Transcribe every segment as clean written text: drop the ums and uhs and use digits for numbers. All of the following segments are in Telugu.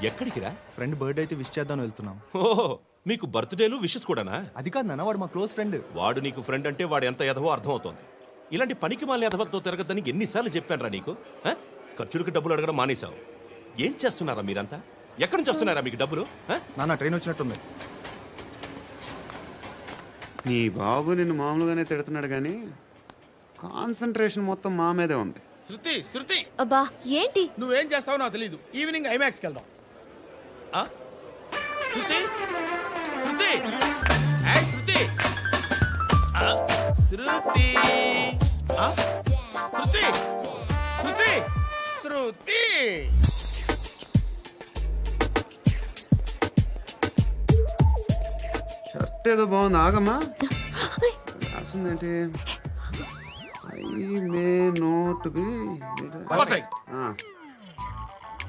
ఎక్కడికి రా? ఫ్రెండ్ బర్త్డే అయితే విష్ చేద్దాం వెళ్తున్నాం. ఓహో, మీకు బర్త్డేలు విషెస్ కూడానా? అది కాదు నాన్న, వాడు మా క్లోజ్ ఫ్రెండ్. వాడు నీకు ఫ్రెండ్ అంటే వాడు ఎంత ఎదవో అర్థమవుతోంది. ఇలాంటి పనికి మాలిన ఎదవలతో తిరగద్దని ఎన్నిసార్లు చెప్పానురా నీకు? ఖర్చులకు డబ్బులు అడగడం మానేశావు. ఏం చేస్తున్నారా మీరంతా? ఎక్కడి నుంచి వస్తున్నారా మీకు డబ్బులు? నాన్న ట్రైన్ వచ్చినట్టుంది. నీ బాబు నిన్ను మామూలుగానే తిడుతున్నాడు కానీ కాన్సన్ట్రేషన్ మొత్తం మా మీదే ఉంది. శృతి శృతి, అబ్బా ఏంటి? నువ్వేం చేస్తావో నాకు తెలీదు. ఈవినింగ్ ఐమాక్స్కి వెళ్దాం. శృతి శృతి శృతి శృతి శృతి శృతి శృతి షర్ట్ ఏదో బాగుంది, ఆగమ్మా. రాసిందేంటి? I may not be perfect.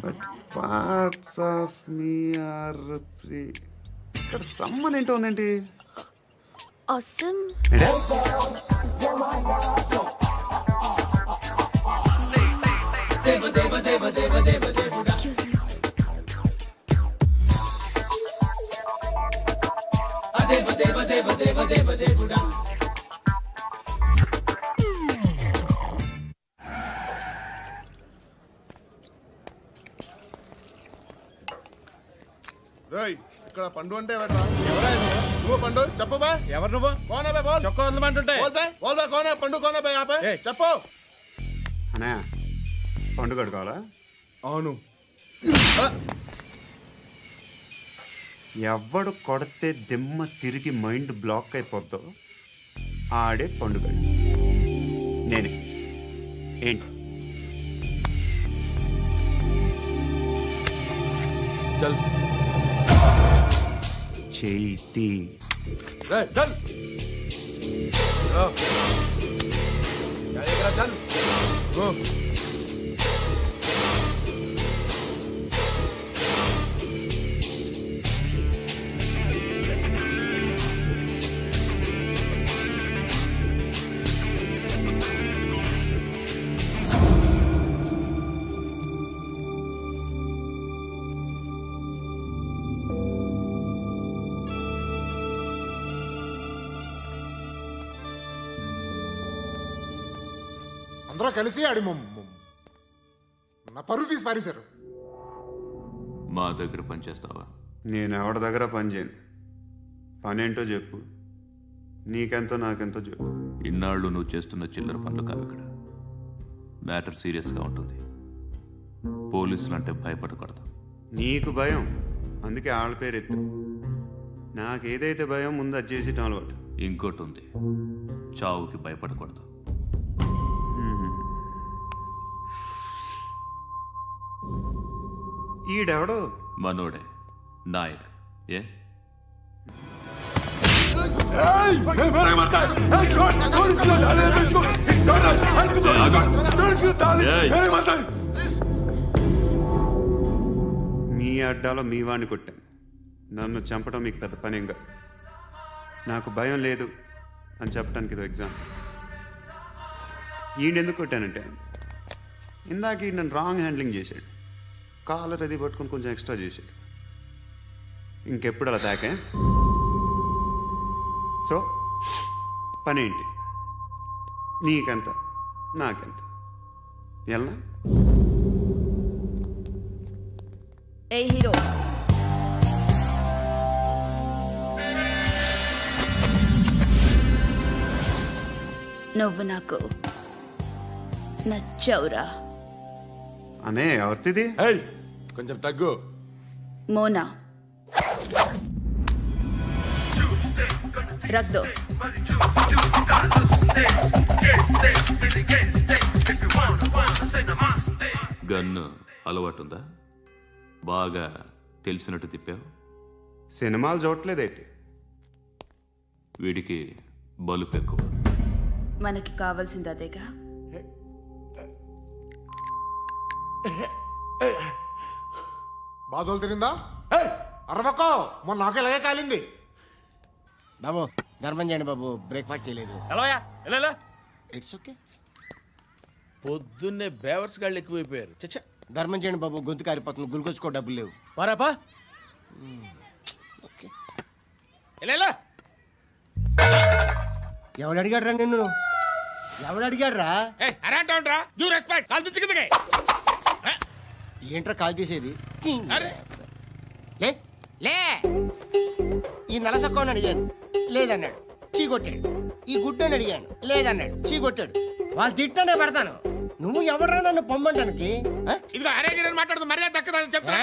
But parts of me are free. ఇక్కడ సమ్మన్ ఏంటో ఉందేంటి? awesome. ఇక్కడ పండు అంటే నువ్వు పండు చెప్పు బా. ఎవరు నువ్వు? కోనా బే బోల్. చొక్కా వదలమంటుంటే బోల్ బే కోనా పండు కోనా బే ఆపే చెప్పు. అనే పండుగ కావాలా? అవును. ఎవడు కొడితే దిమ్మ తిరిగి మైండ్ బ్లాక్ అయిపోద్దో ఆడే పండుగ. నేనే. ఏంటి? చల్ చేతి చల్ చల్ గో. అందరూ కలిసి ఆడి నా పరువు తీసి పారేశారు. మా దగ్గర పనిచేస్తావా? నేను ఎవరి దగ్గర పని చేయను. పని ఏంటో చెప్పు. నీకెంతో నాకెంతో చెప్పు. ఇన్నాళ్ళు నువ్వు చేస్తున్న చిల్లర పనులు కావు. ఇక్కడ మ్యాటర్ సీరియస్గా ఉంటుంది. పోలీసులు అంటే భయపడకూడదు. నీకు భయం, అందుకే ఆళ్ళ పేరు ఎత్తు. నాకేదైతే భయం ముందు అది చేసేటం అలవాటు. ఇంకోటి ఉంది, చావుకి భయపడకూడదు. ఈడెవడో మనోడే నాయక్. ఏ మీ అడ్డాలో మీ వాడిని కొట్టాను. నన్ను చంపడం మీకు పెద్ద పనేం కాదు. నాకు భయం లేదు అని చెప్పడానికి ఇదో ఎగ్జాంపుల్. ఈయనెందుకు కొట్టానంటే ఇందాక ఈ నన్ను రాంగ్ హ్యాండ్లింగ్ చేశాడు. కాలర్ అది పట్టుకొని కొంచెం ఎక్స్ట్రా చేశాడు. ఇంకెప్పుడు అలా తాకే. సో పనేంటి? నీకెంత నాకెంత ఎలా? ఏ హీరో, నువ్వు నాకు నచ్చవురా. అనే ఎవరిది? కొంచెం తగ్గు. మోనా రక్ దో. గన్ను అలవాటుందా? బాగా తెలిసినట్టు తిప్పావు. సినిమాలు చూడట్లేదేంటి? వీడికి బలుపు ఎక్కువ. మనకి కావాల్సింది అదేగా. బాధలు తిరిందా? అరవకో, మొన్న నాకు ఇలాగే కాలింది. బాబు ధర్మం చేయండి బాబు, బ్రేక్ఫాస్ట్ చేయలేదు. ఎలా ఇట్స్ ఓకే. పొద్దున్నే బేవర్స్ గాళ్ళు ఎక్కువైపోయారు. చచ్చా, ధర్మం చేయండి బాబు, గొంతు కారిపోతుంది, గురికొచ్చుకో డబ్బులు లేవు. పారాపా ఎవడు అడిగాడ్రా నిన్ను? ఎవడు అడిగాడ్రా? ఏంట్రా కాల్ తీసేది? లే లే. ఈ నలసక్కని అడిగాను, లేదన్నాడు, చీ కొట్టాడు. ఈ గుడ్డని అడిగాను, లేదన్నాడు, చీ కొట్టాడు. వాళ్ళు తిట్టానే పెడతాను. నువ్వు ఎవడరా నన్ను పొమ్మంటానికి? ఇదిగో అరే మాట్లాడుతూ మర్యాద దక్కదని చెప్తా.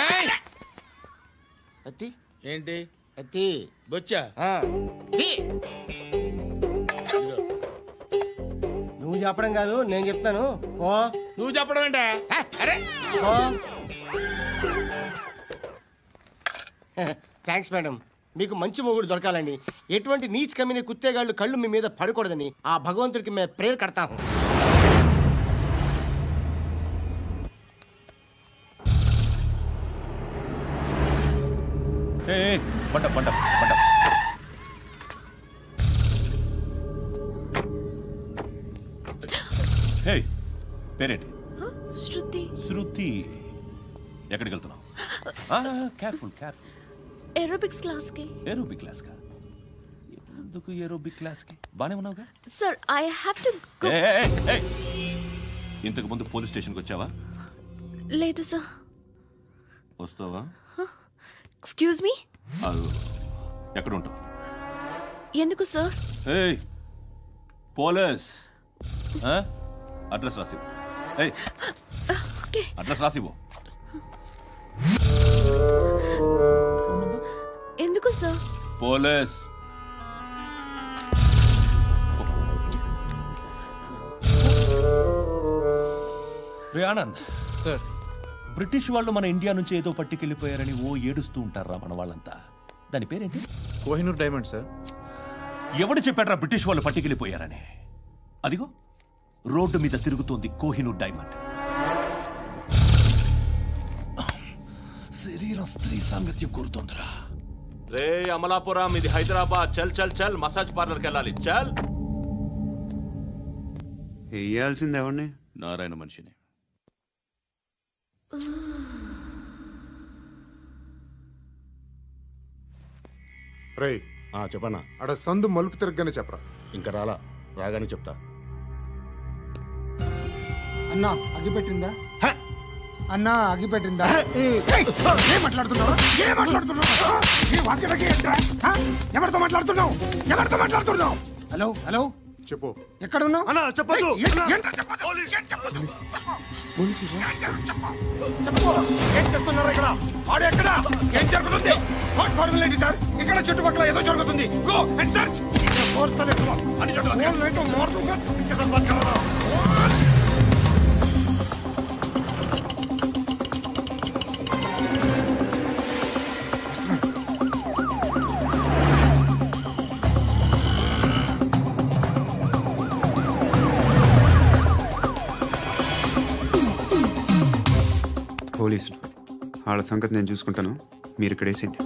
అత్తి ఏంటి అత్తి బొచ్చా? నువ్వు చెప్పడం కాదు, నేను చెప్తాను. ఓ నువ్వు చెప్పడం ఏంటే? అరే థ్యాంక్స్ మేడం. మీకు మంచి మొగుడు దొరకాలని, ఎటువంటి నీచ్ కమ్మిన కుత్తేగాళ్ళు కళ్ళు మీ మీద పడకూడదని ఆ భగవంతుడికి మేము ప్రేయర్ కడతాము. పంట పంట పంట. హే, పేరేంటి? శృతి. శృతి. ఎక్కడికి వెళ్తున్నావు? Careful careful. ఏరోబిక్స్ క్లాస్ కి. ఏరోబిక్ క్లాస్ కా? ఎందుకు ఏరోబిక్ క్లాస్ కి? బానే ఉన్నావుగా? Sir I have to go. ఇంతకు ముందు పోలీస్ స్టేషన్కి వచ్చావా? లేదు సార్. వస్తావా? Excuse me. ఎక్కడ ఉంటావు? ఎందుకు సార్? పోలీస్ అడ్రస్ రాసివ్వు. అడ్రస్ రాసివ్వు. ఎందుకు sir? Police. Anand sir, British వాళ్ళు మన ఇండియా నుంచి ఏదో పట్టుకెళ్ళిపోయారని ఏడుస్తూ ఉంటారా మన వాళ్ళంతా? దాని పేరేంటి? Kohinoor diamond sir. ఎవడు చెప్పాడ్రా బ్రిటిష్ వాళ్ళు పట్టుకెళ్ళిపోయారని? అదిగో రోడ్డు మీద తిరుగుతోంది కోహినూర్ డైమండ్. శరీరం స్త్రీ సాంగత్యం కోరుతోందిరా. రే అమలాపురం, ఇది హైదరాబాద్. చల్ చల్ చల్, మసాజ్ పార్లర్కి వెళ్ళాలి. చల్. వేయాల్సింది ఎవరిని? నారాయణ మనిషిని. రే చెప్పన్నా. అడ సందు మలుపు తిరగగానే చెప్పరా. ఇంకా రాగానే చెప్తా. అన్నా అగిపెట్టిందా? అన్నా అగిపెట్టిందా? ఏం మాట్లాడుతున్నావు? ఎవరితో మాట్లాడుతున్నావు? హలో హలో, చెప్పు. ఎక్కడ ఉన్నావు? అన్నా చెప్పదు. ఏం చేస్తున్నారు ఇక్కడ? ఆడు ఎక్కడ? ఏం జరుగుతుంది? ఏంటి సార్? ఇక్కడ చుట్టుపక్కల ఏదో జరుగుతుంది. Go and search. పోలీసులు వాళ్ళ సంగతి నేను చూసుకుంటాను. మీరు ఇక్కడ వేసేయండి.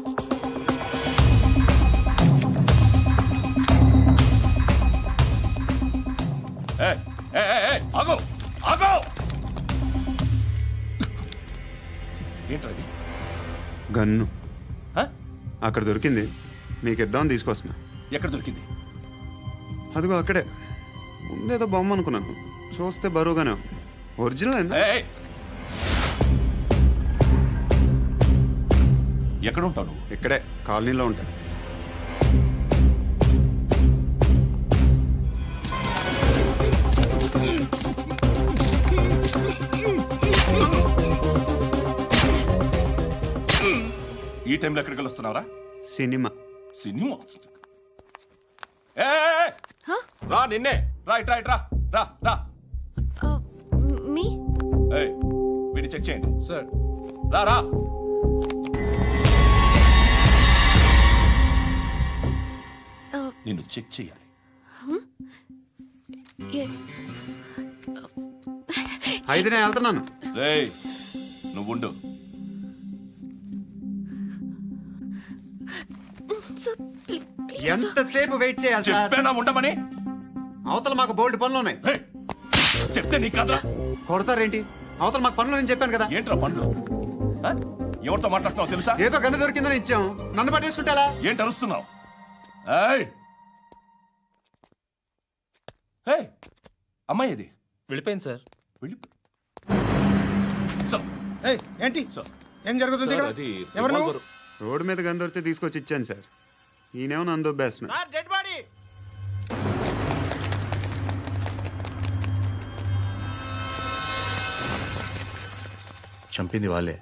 ఏంటది? గన్ను అక్కడ దొరికింది, మీకు ఇద్దామని తీసుకొస్తున్నా. ఎక్కడ దొరికింది? అదిగో అక్కడే. ముందేదో బొమ్మ అనుకున్నాను, చూస్తే బరువుగానే ఒరిజినల్. ఎక్కడ ఉంటాను? ఇక్కడే కాలనీలో ఉంటాను. ఈ టైంలో ఎక్కడికి వస్తున్నావురా? సినిమా. సినిమా? రా, నిన్నే. రైట్ రైట్, రా రా రా. మీ వీడిని చెక్ చేయండి సార్. రా రా. నిన్ను చెక్ చేయాలి. అయితే నేను వెళ్తున్నాను. రేయ్, నువ్వు ఉండు. ఎంతసేపు వెయిట్ చేయాలి సార్? చెప్పేనా ఉండమని? అవతల మాకు బోల్డ్ పనులు ఉన్నాయి. చెప్తే నీకు కదా. కొడతారేంటి? అవతల మాకు పనులు నేను చెప్పాను కదా. ఏంట్రా పండ్లు? ఆ? ఎవరితో మాట్లాడుతున్నావు తెలుసా? ఏదో గన్ను దొరికిందని ఇచ్చాం, నన్ను పట్టేసుకుంటా. ఏంటి అరుస్తున్నావు? అమ్మాయి ఇది వెళ్ళిపోయింది సార్. ఏంటి ఏం జరుగుతుంది ఇక్కడ? అది ఎవరు నువ్వు? రోడ్డు మీద గన్ను దొరికితే తీసుకొచ్చి ఇచ్చాను సార్. ఈయనేమో నన్ను దొబ్బేస్తున్నా. Dead body. చంపింది వాళ్ళే,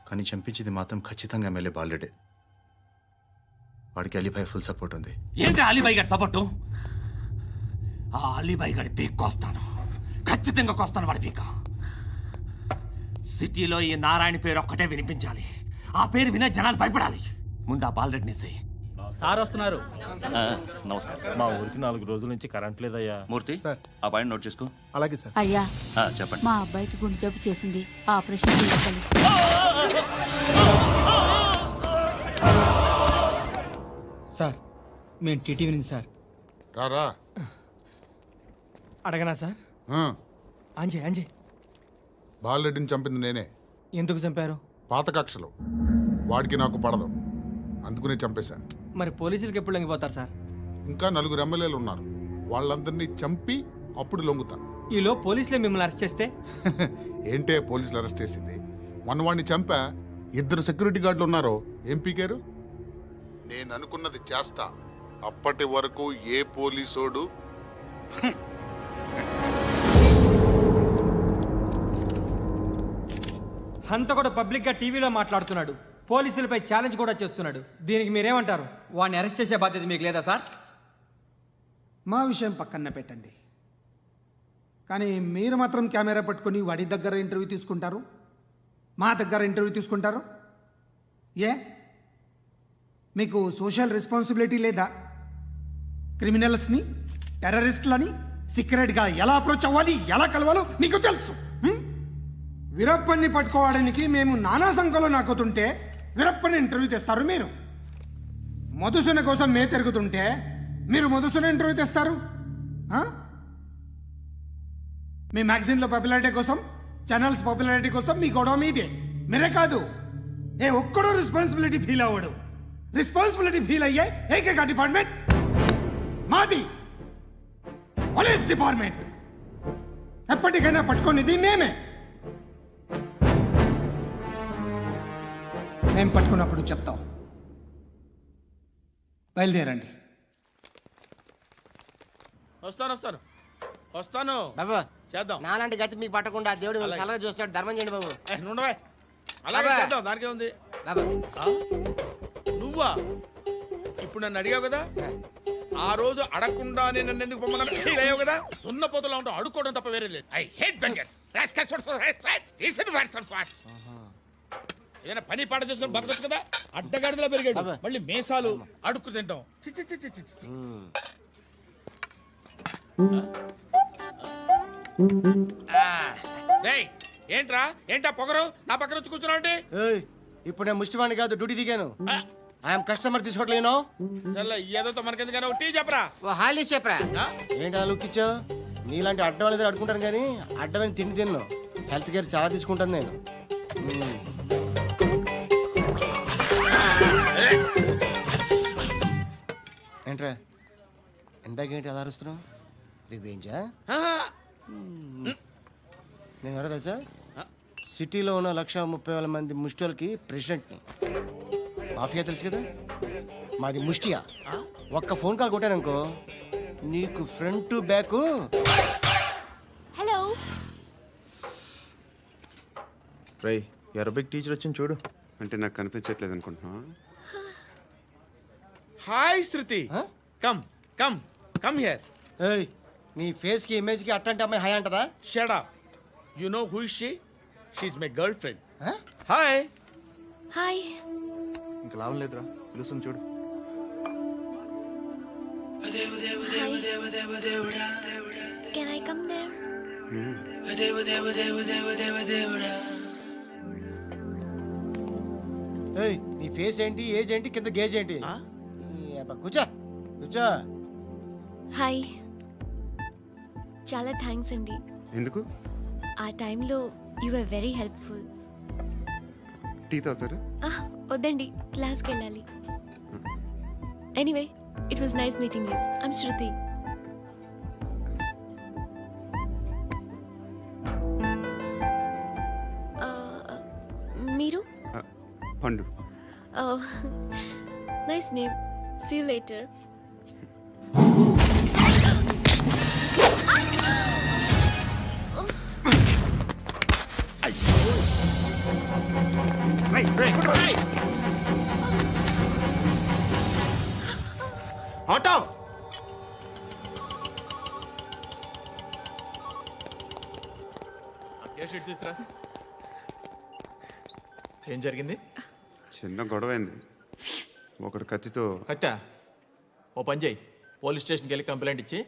కానీ చంపించింది మాత్రం ఖచ్చితంగా ఎమ్మెల్యే బాలుడే. వాడికి అలీభాయ్ ఫుల్ సపోర్ట్ ఉంది. ఏంటి అలీబాయి గారి సపోర్టు? ఆ అలీబాయి గారి పీక్ కోస్తాను, ఖచ్చితంగా కోస్తాను వాడి పీక. సిటీలో ఈ నారాయణ పేరు ఒక్కటే వినిపించాలి. ఆ పేరు వినే జనాలు భయపడాలి. ముందు ఆ బాలరెడ్డిని సార్ వస్తున్నారు. నమస్కారం. మా ఊరికి 4 రోజుల నుంచి కరెంట్ లేదయ్యా. మూర్తి ఆ పాయింట్ నోట్ చేసుకో. అలాగే సార్. అయ్యా చెప్పండి. మా అబ్బాయికి గుండె జబ్బు చేసింది, ఆపరేషన్ చేయాలి. సార్ మేము టీటీవీ నుంచి సార్. రారా. అడగనా సార్? అంజయ్ బాలరెడ్డిని చంపింది నేనే. ఎందుకు చంపారు? పాత కక్షలు, వాడికి నాకు పడదు, అందుకునే చంపేశా. మరి పోలీసులకు ఎప్పుడు లొంగిపోతారు సార్? ఇంకా 4 ఎమ్మెల్యేలు ఉన్నారు, వాళ్ళందరినీ చంపి అప్పుడు లొంగుతాను. ఈలో పోలీసులే మిమ్మల్ని అరెస్ట్ చేస్తే? ఏంటే పోలీసులు అరెస్ట్ చేసింది? మొన్న వాడిని చంపా, 2 సెక్యూరిటీ గార్డులు ఉన్నారో ఏం పీకారు? నేను అనుకున్నది చేస్తా, అప్పటి వరకు ఏ పోలీసోడు హంతకుడు పబ్లిక్ గా టీవీలో మాట్లాడుతున్నాడు, పోలీసులపై ఛాలెంజ్ కూడా చేస్తున్నాడు. దీనికి మీరేమంటారు? వాడిని అరెస్ట్ చేసే బాధ్యత మీకు లేదా సార్? మా విషయం పక్కన పెట్టండి, కానీ మీరు మాత్రం కెమెరా పట్టుకొని వాడి దగ్గర ఇంటర్వ్యూ తీసుకుంటారు, మా దగ్గర ఇంటర్వ్యూ తీసుకుంటారు. ఏ మీకు సోషల్ రెస్పాన్సిబిలిటీ లేదా? క్రిమినల్స్ని, టెర్రరిస్టులని సీక్రెట్గా ఎలా అప్రోచ్ అవ్వాలి, ఎలా కలవాలో మీకు తెలుసు. వీరప్పన్ని పట్టుకోవడానికి మేము నానా సంఖ్యలో నాకుతుంటే వీరప్పని ఇంటర్వ్యూ తెస్తారు మీరు. మధుసూన కోసం మే తిరుగుతుంటే మీరు మధుసూన ఇంటర్వ్యూ తెస్తారు. మీ మ్యాగజైన్లో పాపులారిటీ కోసం, ఛానల్స్ పాపులారిటీ కోసం మీ గొడవ మీదే. మీరే కాదు, ఏ ఒక్కడో రెస్పాన్సిబిలిటీ ఫీల్ అవ్వడు. రెస్పాన్సిబిలిటీ ఫీల్ అయ్యే ఏకైక డిపార్ట్మెంట్ మాది, పోలీస్ డిపార్ట్మెంట్. ఎప్పటికైనా పట్టుకునేది మేమే. మేము పట్టుకున్నప్పుడు చెప్తాం. బయలుదేరండి. వస్తాను బాబు చేద్దాం. నాలాంటి గతి మీకు పట్టకుండా దేవుడు మిమ్మల్ని సలహా చూస్తాడు. ధర్మం చేయండి బాబు. నుండవే అలాగే బాబా. చేద్దాం, దానికే ఉంది. బాబు నువ్వా ఇప్పుడు నన్ను అడిగావు కదా, ఆ రోజు అడగకుండానే నన్ను ఎందుకు పొమ్మన్నాను ఫీల్ అయ్యావు కదా. సున్న పోతలో ఉంటావు, అడుక్కోవడం తప్ప వేరే లేదు. I hate bangers. ఏదైనా పని పాట చేసుకుని బతకొచ్చు కదా. అడ్డగాడిదలా పెరిగాడు, మళ్ళీ మేసాలు అడుక్కు తింటాం. చి చి చి చి చి చి. డేయ్, ఏంటా పొగరు నా పక్కన వచ్చి కూర్చున్నావు అంటే? ఇప్పుడు నేను ముష్టివాణి కాదు, డ్యూటీ దిగాను. ఐఎమ్ కస్టమర్ తీసుకోవట్లేను. ఏదో మనకెందుకైనా టీ చెప్పరా. హాలీస్ చెప్పరా. ఏంటి అలా లుక్ ఇచ్చావు? నీలాంటి అడ్డం వాళ్ళ దగ్గర అడుకుంటాను, కానీ అడ్డమైన తిండి తిన్ను. హెల్త్ కేర్ చాలా తీసుకుంటాను నేను. ఏంట్రా ఎందాకేంటి అలా అరుస్తున్నావు? రివేంజా? నేను ఎవరో తెలుసా? సిటీలో ఉన్న 130,000 మంది ముష్టిలకి ప్రెసిడెంట్ని. మాఫియా తెలుసు కదా, మాది ముష్టియా. ఒక్క ఫోన్ కాల్ కొట్టాననుకో నీకు ఫ్రంట్ టు బ్యాక్. హలో రై, అరబిక్ టీచర్ వచ్చింది చూడు. అంటే నాకు కనిపించట్లేదు అనుకుంటున్నా. Hi Shruti, come come come here. ఏయ్, నీ ఫేస్ కి ఇమేజ్ కి అట్లాంటి అమ్మాయి హాయ్ అంటదా? Shut up. You know who is she? She is my girlfriend. Hi hi. ఇంకా లాభం లేదురా, పిలుస్తుంది చూడు. Can I come there? ఏయ్, నీ ఫేస్ ఏంటి, ఏజ్ ఏంటి, కింద గేజ్ ఏంటి? కూర్చో కూర్చో. హాయ్. చాలా థ్యాంక్స్ అండి. ఎందుకు? ఆ టైంలో you are very helpful. Tea తాగుతారా? వద్దండి, క్లాస్కి వెళ్ళాలి. Anyway, it was nice meeting you. I'm Shruti. మీరు? Pandu. Nice name. See you later. Auto తీసురా. ఏం జరిగింది? చిన్న గొడవ అయింది. ఒకడు కత్తితో. కట్టా? ఓ పని చేయి, పోలీస్ స్టేషన్కి వెళ్ళి కంప్లైంట్ ఇచ్చి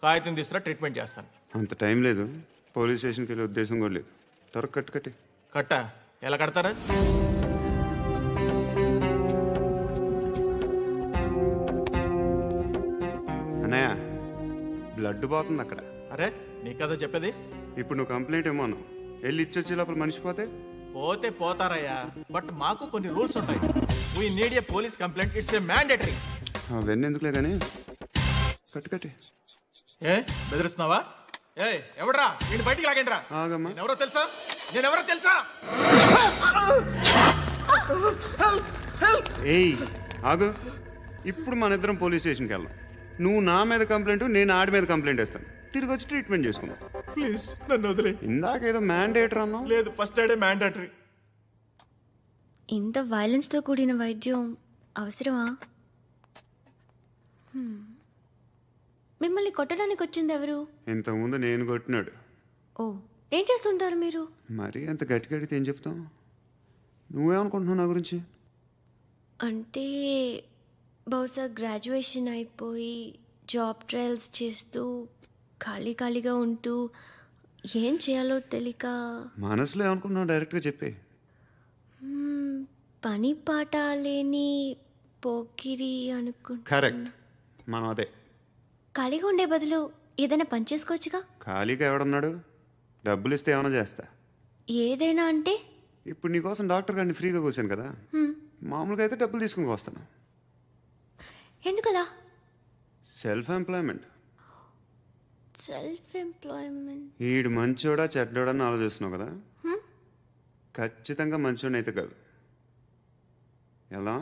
కాగితం తీసుకురా, ట్రీట్మెంట్ చేస్తాను. అంత టైం లేదు, పోలీస్ స్టేషన్కి వెళ్ళే ఉద్దేశం కూడా లేదు. త్వరగా కట్టి. కట్టా? ఎలా కడతారా? అన్నయ్య, బ్లడ్ పోతుంది అక్కడ. అరే నీ కదా చెప్పేది. ఇప్పుడు నువ్వు కంప్లైంట్ ఏమో అన్నావు, వెళ్ళి ఇచ్చొచ్చే లోపల మనిషి పోతే పోతే పోతారయ్యా, బట్ మాకు కొన్ని రూల్స్ ఉంటాయి. We need a police complaint, it's a mandatory. అవన్నీ ఎందుకులే కానీ కట్టి. ఏ బెదిరిస్తున్నావా? ఏ ఎవడ్రా నేను బయటికి లాగండి రా. ఎవరో తెలుసా? నేనెవరో తెలుసా? ఏయ్ ఆగు, ఇప్పుడు మన ఇద్దరం పోలీస్ స్టేషన్కి వెళ్దాం. నువ్వు నా మీద కంప్లైంట్, నేను ఆడి మీద కంప్లైంట్ వేస్తాను. తిరిగి వచ్చి ట్రీట్మెంట్ చేసుకుందాం. ప్లీజ్ నన్ను వదిలే. ఇందాకేదో మ్యాండేటరీ అన్నావు. లేదు, ఫస్ట్ ఎయిడే మ్యాండేటరీ. ఇంత వైలెన్స్తో కూడిన వైద్యం అవసరమా? మిమ్మల్ని కొట్టడానికి వచ్చింది ఎవరు? ఇంతకుముందు నేను కొట్టినాడు. ఓ, ఏం చేస్తుంటారు మీరు? మరీ అంత గట్టి గడితే ఏం చెప్తాం? నువ్వేమనుకుంటున్నావు నా గురించి? అంటే బహుశా గ్రాడ్యుయేషన్ అయిపోయి జాబ్ ట్రయల్స్ చేస్తూ ఖాళీగా ఉంటూ ఏం చేయాలో తెలియక. మనసులో ఏమనుకుంటున్నావు డైరెక్ట్గా చెప్పే. పని పాట లేని పోకిరి అనుకుంటా. కరెక్ట్, మనం అదే. ఖాళీగా ఉండే బదులు ఏదైనా పని చేసుకోవచ్చుగా. ఖాళీగా ఎవడన్నాడు? డబ్బులు ఇస్తే ఏమైనా చేస్తా. ఏదైనా అంటే? ఇప్పుడు నీకోసం డాక్టర్ గారిని ఫ్రీగా కూర్చాను కదా, మామూలుగా అయితే డబ్బులు తీసుకుని వస్తాను. ఎందుకలా? Self employment. ఈడు మంచోడా చెడ్డోడా అని ఆలోచిస్తున్నావు కదా, ఖచ్చితంగా మంచోడని అయితే కాదు. ఎలా?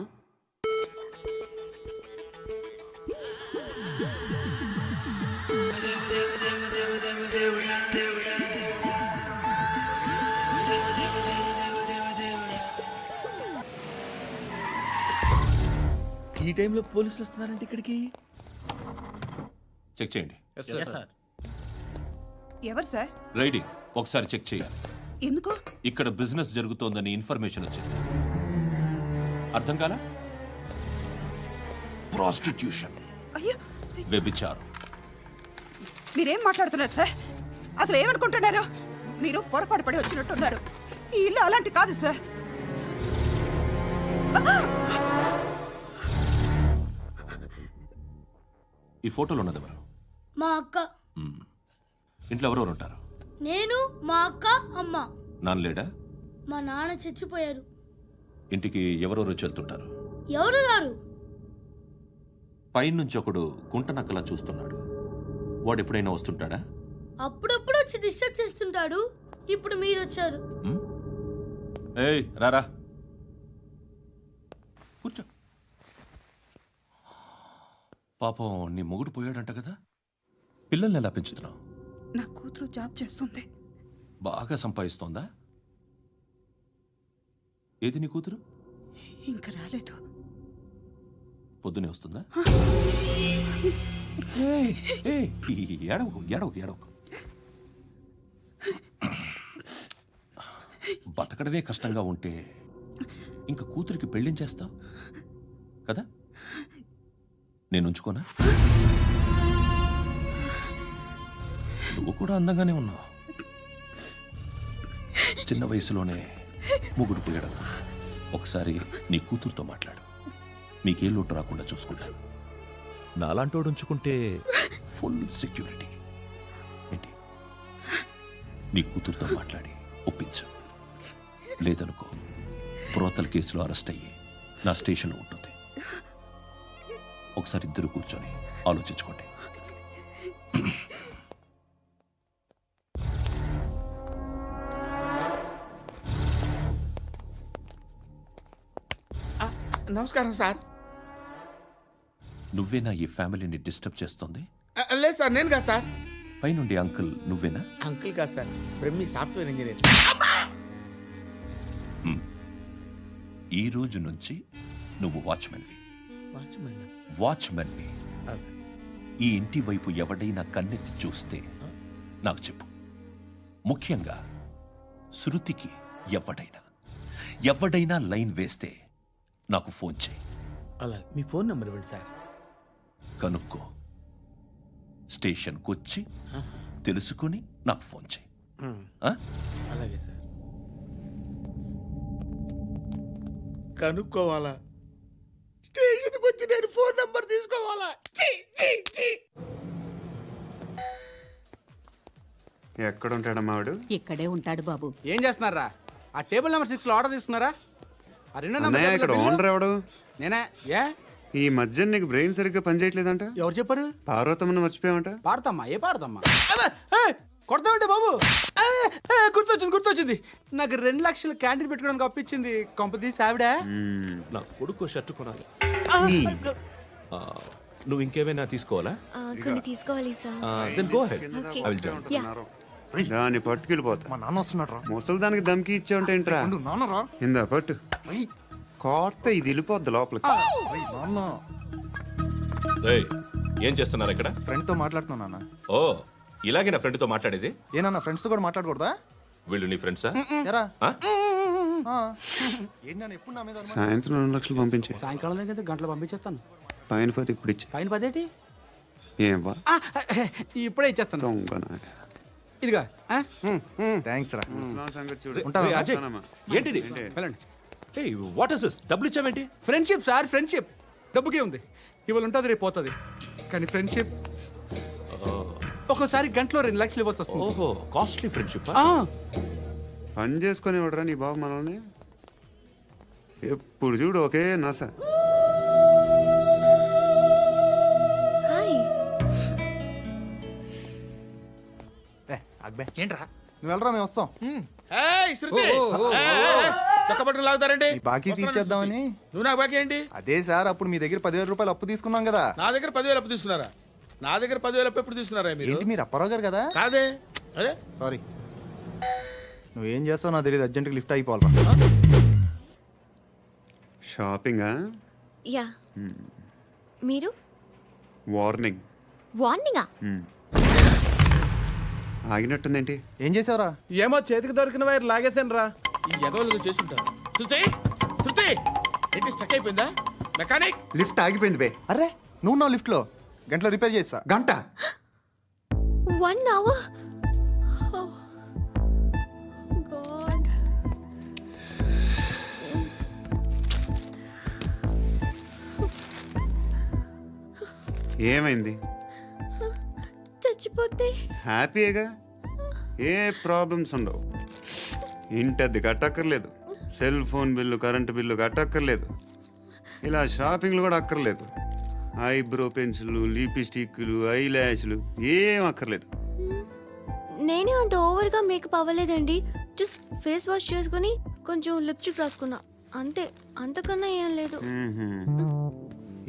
ఈ టైంలో పోలీసులు వస్తున్నారంటే ఇక్కడికి. చెక్ చేయండి. ఎవరు సార్? రైడింగ్ ఒకసారి చెక్ చేయాలి. ఎందుకు? ఇక్కడ బిజినెస్ జరుగుతోందని ఇన్ఫర్మేషన్ వచ్చింది. అర్థం కాలా? ప్రాస్టిట్యూషన్, వ్యభిచారం. మీరేం మాట్లాడుతున్నారు సార్? అసలు ఏమనుకుంటున్నారు? మీరు పొరపాటు పడి వచ్చినట్టున్నారు. ఈ ఇల్లు అలాంటి కాదు సార్. ఈ ఫోటోలో ఉన్నది ఎవరు? మా అక్క. ఇంట్లో ఎవరెవరు ఉంటారు? నేను, మా అక్క, అమ్మ. నాన్న లేడా? మా నాన్న చచ్చిపోయారు. ఇంటికి ఎవరెవరు వచ్చి వెళ్తుంటారు? ఎవరు రారు. పైనుంచి ఒకడు గుంట నక్కలా చూస్తున్నాడు. వాడు ఎప్పుడైనా వస్తుంటాడా? అప్పుడప్పుడు వచ్చి డిస్టర్బ్ చేస్తుంటాడు. ఇప్పుడు మీరు వచ్చారు. ఏయ్ రారా, కూర్చో. పాపం నీ మొగుడు పోయాడంట కదా, పిల్లల్ని ఎలా పెంచుతున్నావు? నా కూతురు జాబ్ చేస్తుంది. బాగా సంపాదిస్తోందా? ఏది నీ కూతురు? ఇంకా రాలేదు. పొద్దునే వస్తుందా? ఏడవకు ఏడవకు ఏడవకు. బతకడమే కష్టంగా ఉంటే ఇంకా కూతురికి పెళ్ళించేస్తావు కదా? నేను ఉంచుకోనా? నువ్వు కూడా అందంగానే ఉన్నావు. చిన్న వయసులోనే ముగ్గురు పోయడం. ఒకసారి నీ కూతురుతో మాట్లాడు, మీకే లోటు రాకుండా చూసుకుంటాను. నాలాంటోడు ఉంచుకుంటే ఫుల్ సెక్యూరిటీ. ఏంటి నీ కూతురుతో మాట్లాడి ఒప్పించు. లేదనుకో ప్రోతల కేసులో అరెస్ట్ అయ్యి నా స్టేషన్లో ఉంటుంది. ఒకసారి ఇద్దరు కూర్చొని ఆలోచించుకోండి. నమస్కారం సార్. నువ్వేనా ఈ ఫ్యామిలీని డిస్టర్బ్ చేస్తుంది? లేదు సార్, నేను కాదు సార్. పైనుండి అంకుల్ నువ్వేనా? అంకుల్ కాదు సార్, బ్రహ్మి సాఫ్ట్వేర్ ఇంజనీర్. ఈ రోజు నుంచి నువ్వు వాచ్మెన్వి. ఈ ఇంటి వైపు ఎవడైనా కన్నెత్తి చూస్తే నాకు చెప్పు. ముఖ్యంగా శృతికి ఎవడైనా లైన్ వేస్తే నాకు ఫోన్ చేయి. అలా మీ ఫోన్ నెంబర్ ఇవ్వండి సార్. కనుక్కో, స్టేషన్కి వచ్చి తెలుసుకుని నాకు ఫోన్ చేయి. అలాగే సార్. కనుక్కోవాలా? స్టేషన్కి వచ్చి నేను ఫోన్ నంబర్ తీసుకోవాలా? ఎక్కడ ఉంటాడమ్మా వాడు? ఇక్కడే ఉంటాడు బాబు. ఏం చేస్తున్నారా? ఆ టేబుల్ నెంబర్ 6 లో ఆర్డర్ తీసుకున్నారా? అన్నయ్య, ఇక్కడ ఓనర్ ఎవడు? నేనే. ఏ ఈ మధ్య నీకు బ్రెయిన్ సరిగ్గా పనిచేయట్లేదంట. ఎవరు చెప్పారు? పార్వతమ్మను మర్చిపోయామంట. పాడతామ్మా? ఏ పాడతామ్మా? కొడతామంటే బాబు. గుర్తొచ్చింది. నాకు 2 లక్షలు క్యాంటీన్ పెట్టుకోవడానికి అప్పించింది కొంపదీసి ఆవిడ. నా కొడుకు షర్ట్ కొనాలి. నువ్వు ఇంకేమైనా తీసుకోవాలా? కొన్ని తీసుకోవాలి sir. Then go ahead. Okay. I will join. Yeah. దాన్ని పట్టుకెళ్ళిపోతా. మా నాన్న వస్తున్నాడు రా. ముసలి దానికి దమ్కి ఇచ్చావుంటే ఏంట్రా? నాన్నరా. ఇందా పట్టు. కోర్త ఇది వెళ్ళిపోద్ది లోపలికి. రేయ్, ఏం చేస్తున్నారు ఇక్కడ? ఫ్రెండ్ తో మాట్లాడుతున్నా నాన్న. ఓ, ఇలాగే నా ఫ్రెండ్ తో మాట్లాడేది? ఏనా ఫ్రెండ్స్ తో కూడా మాట్లాడకూడదా? వీళ్ళు నీ ఫ్రెండ్సా? ఎరా సాయంత్రం 2 లక్షలు పంపించే. సాయంకాలం దగ్గర గంటలు పంపించేస్తాను. పైన 10 ఇప్పుడు ఇచ్చే. పైన 10 ఏంటి? ఏం వా ఇప్పుడే ఇచ్చేస్తాను. ఇదిగా థ్యాంక్స్ రా. రేయ్, అజయ్, ఏంటిది? ఏయ్, వాట్ ఇస్ దిస్? డబ్బులు ఇచ్చావేంటి? Friendship sir, friendship. డబ్బుకే ఉంది, ఇవాళ ఉంటుంది రేపు పోతుంది. కానీ ఫ్రెండ్షిప్ ఒక్కోసారి గంటలో 2 లక్షలు ఇవ్వాల్సి వస్తుంది. ఓహో, కాస్ట్లీ ఫ్రెండ్షిప్. పని చేసుకొని ఇవ్వడరా నీ బాబు మనల్ని? ఎప్పుడు చూడు ఒకే నస. ఏంట్రా నువ్వు వెళ్ళరా, మేము వస్తాం. లాగుతారండి. బాకీ తీర్చేద్దామని. నువ్వు నాకు బాకీ ఏంటి? అదే సార్, అప్పుడు మీ దగ్గర 10,000 రూపాయలు అప్పు తీసుకున్నాం కదా. నా దగ్గర 10,000 అప్పు తీసుకున్నారా? నా దగ్గర 10,000 అప్పు ఎప్పుడు తీసుకున్నారా మీరు? మీరు అప్పారావు గారు కదా? కాదే. అరే సారీ. నువ్వేం చేస్తావు నాకు తెలియదు, అర్జెంట్గా లిఫ్ట్ అయిపోవాలి. షాపింగా? యా. మీరు? వార్నింగ్. వార్నింగా? ఆగినట్టుందేంటి? ఏం చేసావురా? ఏమో, చేతికి దొరికిన వైర్ లాగేసాను రా. ఈ ఎదవలు చేస్తుంటారు. శృతి ఏంటి స్టక్ అయిపోయిందా? మెకానిక్. లిఫ్ట్ ఆగిపోయింది బే. అరే నువ్వు నా లిఫ్ట్ లో గంటలో రిపేర్ చేస్తా. గంట? 1 hour? Oh God. ఏమైంది? చచ్చిపోతే హ్యాపీగా, ఏ ప్రాబ్లమ్స్ ఉండవు. ఇంటి అద్దె కట్టక్కర్లేదు, cell phone bill, current bill కట్టక్కర్లేదు, ఇలా షాపింగ్లు కూడా అక్కర్లేదు. ఐబ్రో పెన్సిల్లు, లిప్స్టిక్లు, ఐ ల్యాష్లు ఏం అక్కర్లేదు. నేనే అంత ఓవర్గా మేకప్ అవ్వలేదండి. జస్ట్ ఫేస్ వాష్ చేసుకుని కొంచెం లిప్స్టిక్ రాసుకున్నా అంతే, అంతకన్నా ఏం లేదు.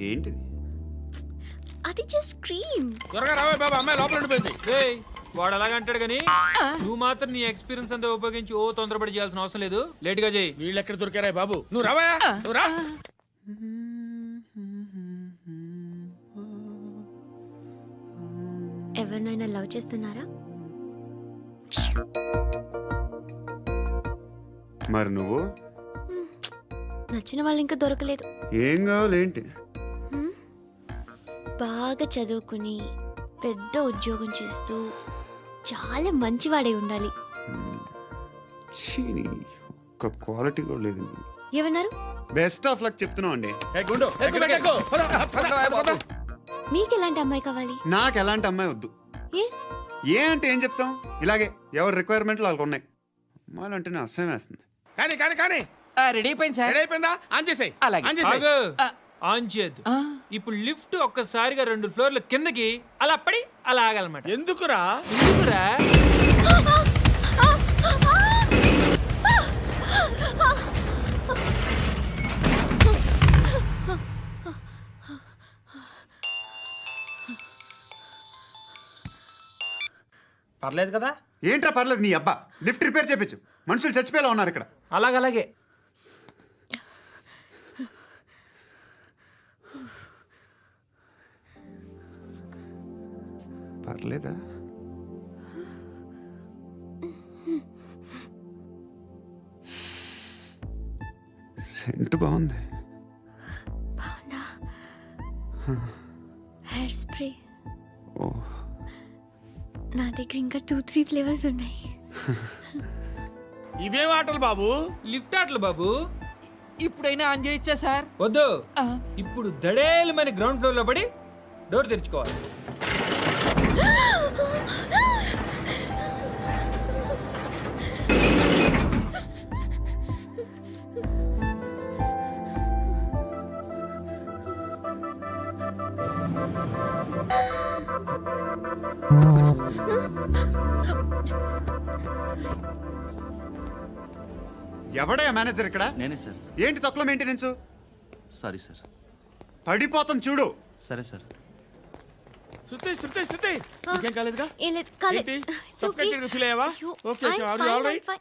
ఏంటిది? అది జస్ట్ క్రీమ్. త్వరగా రావే బాబా, అమ్మాయి లోపల ఉండిపోయింది. వాడు అలాగంటాడు కానీ నువ్వు మాత్రం నీ ఎక్స్పీరియన్స్ అంతా ఉపయోగించి తొందరపడి చేయాల్సిన అవసరం లేదు. లేట్ గా చేయి. వీళ్ళు ఎక్కడ దొరికారా బాబు? నువ్వు రావా, నువ్వు రా. ఎవరినైనా లవ్ చేస్తున్నారా? మరి నువ్వు? నచ్చిన వాళ్ళు ఇంకా దొరకలేదు. ఏం కావాలి ఏంటి? బాగా చదువుకుని పెద్ద ఉద్యోగం చేస్తూ చాలా మంచివాడే ఉండాలి. ఒక్క క్వాలిటీ కూడా లేదు. ఏమన్నారు? బెస్ట్ ఆఫ్ లక్ చెప్తున్నావు అండి. మీకు ఎలాంటి అమ్మాయి కావాలి? నాకు ఎలాంటి అమ్మాయి వద్దు. ఏ అంటే ఏం చెప్తాం, ఇలాగే ఎవరి రిక్వైర్మెంట్లు వాళ్ళకు ఉన్నాయి. అమ్మాయిలంటేనే అసహ్యం వేస్తుంది. కానీ కానీ కానీ రెడీ అయిపోయింది సార్. రెడీ అయిపోయిందా? ఆన్ చేసేయ్. ఆన్ చేసేయ్. ఆగు. ఆన్ చేయద్దు. ఇప్పుడు లిఫ్ట్ ఒక్కసారిగా 2 ఫ్లోర్ల కిందకి అలా పడి అలా ఆగాలన్నమాట. ఎందుకురా? ఎందుకురా? పర్లేదు కదా? ఏంట్రా పర్లేదు నీ అబ్బా. లిఫ్ట్ రిపేర్ చేయించు, మనుషులు చచ్చిపోయేలా ఉన్నారు ఇక్కడ. అలాగే పర్లేదా? సెంట్ బాగుంది. హెయిర్ స్ప్రే ఓ, నా దగ్గర ఇంకా 2-3 ఫ్లేవర్స్ ఉన్నాయి. ఇవేం ఆటలు బాబు? లిఫ్ట్ ఆటలు బాబు. ఇప్పుడైనా ఆన్ చేయొచ్చా సార్? వద్దు. ఇప్పుడు దడేలు మన గ్రౌండ్ ఫ్లోర్ లో పడి డోర్ తెరుచుకోవాలి. ఎవడయ్యా మేనేజర్ ఇక్కడ? నేనే సార్. ఏంటి తక్కువ మెయింటెనెన్స్? Sorry sir. పడిపోతాం చూడు. సరే సార్. శృతి ఇంకేం కాలేదుగా? ఏం లేదు, కాలేదు. ఏంటి? సఫ్కేటెడ్ ఫీల్ అయ్యావా? Okay okay. Are you all right?